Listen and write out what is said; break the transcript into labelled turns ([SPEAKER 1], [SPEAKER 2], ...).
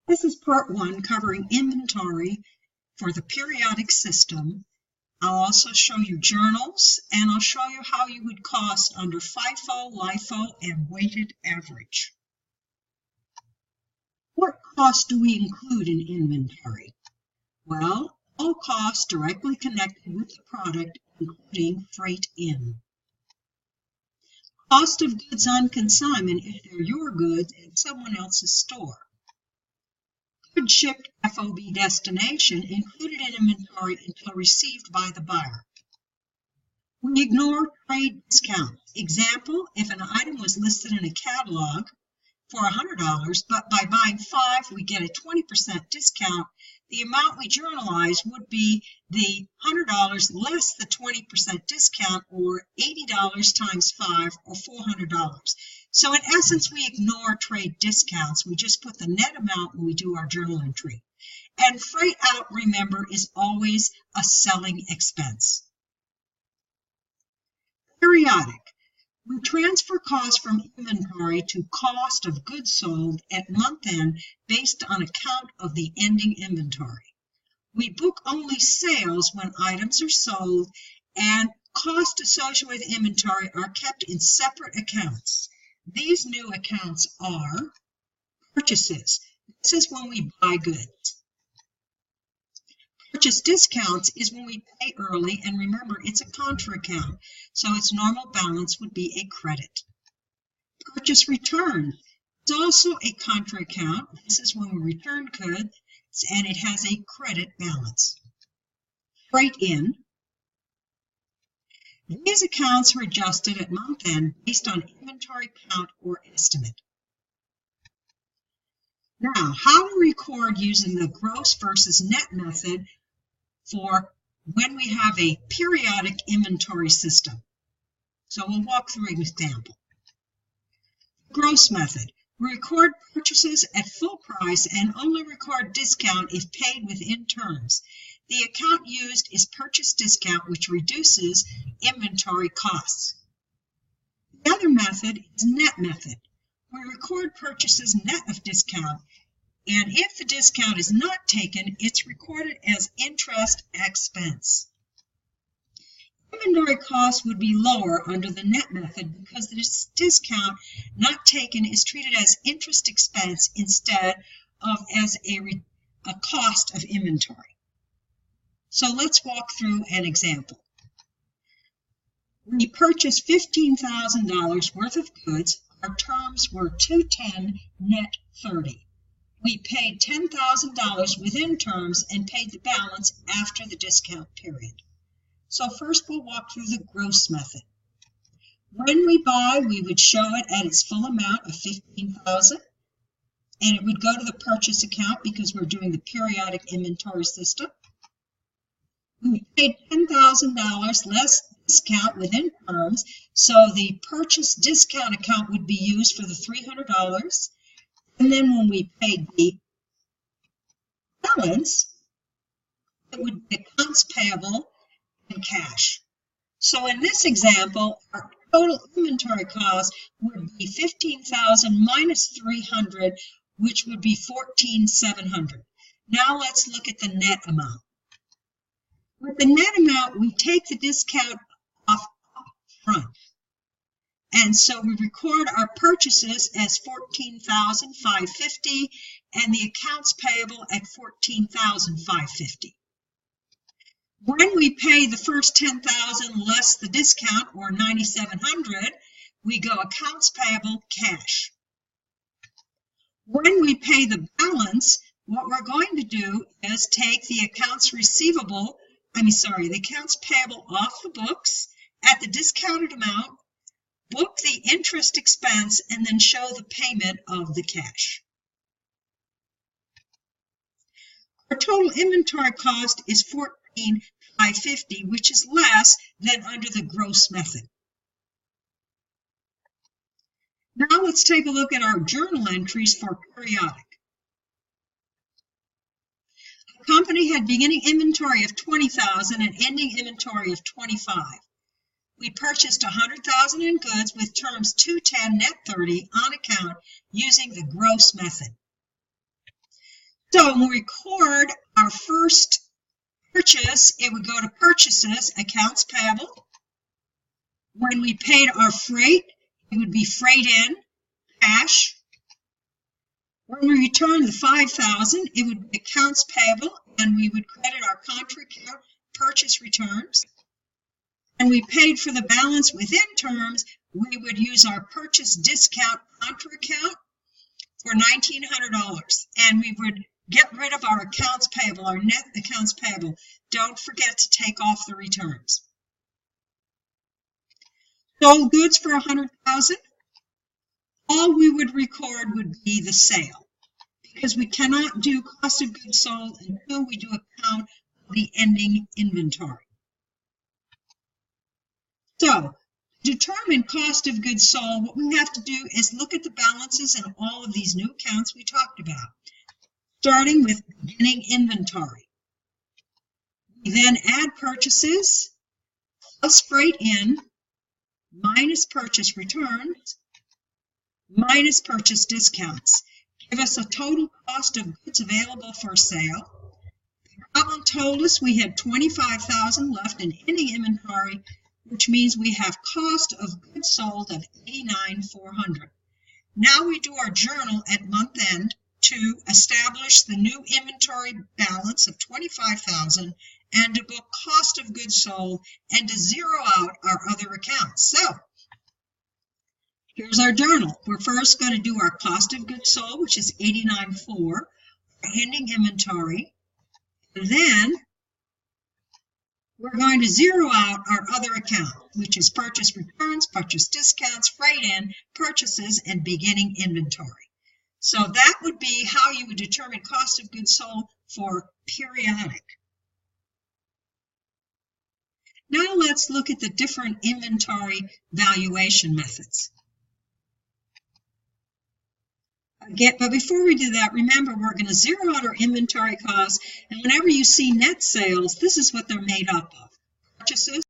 [SPEAKER 1] This is part 1 covering inventory for the periodic system. I'll also show you journals, and I'll show you how you would cost under FIFO, LIFO, and weighted average. What costs do we include in inventory? Well, all costs directly connected with the product, including freight in. Cost of goods on consignment if they're your goods at someone else's store. Goods shipped FOB destination included in inventory until received by the buyer. We ignore trade discounts. Example, if an item was listed in a catalog for $100, but by buying 5 we get a 20% discount, the amount we journalize would be the $100 less the 20% discount, or $80 times 5, or $400. So in essence, we ignore trade discounts. We just put the net amount when we do our journal entry. And freight out, remember, is always a selling expense. Periodic. We transfer costs from inventory to cost of goods sold at month end based on account of the ending inventory. We book only sales when items are sold, and costs associated with inventory are kept in separate accounts. These new accounts are purchases. This is when we buy goods. Purchase discounts is when we pay early, and remember, it's a contra account, so its normal balance would be a credit. Purchase return is also a contra account. This is when we return goods, and it has a credit balance. Freight in. These accounts are adjusted at month end based on inventory count or estimate. Now, how to record using the gross versus net method for when we have a periodic inventory system. So we'll walk through an example. Gross method. We record purchases at full price and only record discount if paid within terms. The account used is purchase discount, which reduces inventory costs. The other method is net method. We record purchases net of discount, and if the discount is not taken, it's recorded as interest expense. Inventory costs would be lower under the net method because this discount not taken is treated as interest expense instead of as a cost of inventory. So let's walk through an example. We purchased $15,000 worth of goods. Our terms were $210 net $30. We paid $10,000 within terms and paid the balance after the discount period. So first we'll walk through the gross method. When we buy, we would show it at its full amount of $15,000, and it would go to the purchase account because we're doing the periodic inventory system. We paid $10,000 less discount within terms, so the purchase discount account would be used for the $300. And then when we paid the balance, it would be accounts payable and cash. So in this example, our total inventory cost would be $15,000 minus $300, which would be $14,700. Now let's look at the net amount. With the net amount, we take the discount off front. And so we record our purchases as $14,550 and the accounts payable at $14,550. When we pay the first $10,000 less the discount, or $9,700, we go accounts payable cash. When we pay the balance, what we're going to do is take the accounts the accounts payable off the books at the discounted amount, book the interest expense, and then show the payment of the cash. Our total inventory cost is $14,550, which is less than under the gross method. Now let's take a look at our journal entries for periodic. The company had beginning inventory of $20,000 and ending inventory of $25,000. We purchased $100,000 in goods with terms $210 net $30 on account using the gross method. So when we record our first purchase, it would go to purchases, accounts payable. When we paid our freight, it would be freight in, cash. When we returned the $5,000, it would be accounts payable, and we would credit our contra account purchase returns. And we paid for the balance within terms, we would use our purchase discount contra account for $1,900, and we would get rid of our accounts payable, our net accounts payable. Don't forget to take off the returns. Sold goods for $100,000. All we would record would be the sale, because we cannot do cost of goods sold until we do account the ending inventory. So, to determine cost of goods sold, what we have to do is look at the balances in all of these new accounts we talked about, starting with beginning inventory. We then add purchases plus freight in minus purchase returns minus purchase discounts. Give us a total cost of goods available for sale. The problem told us we had $25,000 left in ending inventory, which means we have cost of goods sold of $89,400. Now we do our journal at month end to establish the new inventory balance of $25,000 and to book cost of goods sold and to zero out our other accounts. So here's our journal. We're first going to do our cost of goods sold, which is $89,400, ending inventory. And then we're going to zero out our other account, which is purchase returns, purchase discounts, freight in, purchases, and beginning inventory. So that would be how you would determine cost of goods sold for periodic. Now let's look at the different inventory valuation methods. Again, but before we do that, remember we're going to zero out our inventory costs, and whenever you see net sales, this is what they're made up of. Purchases,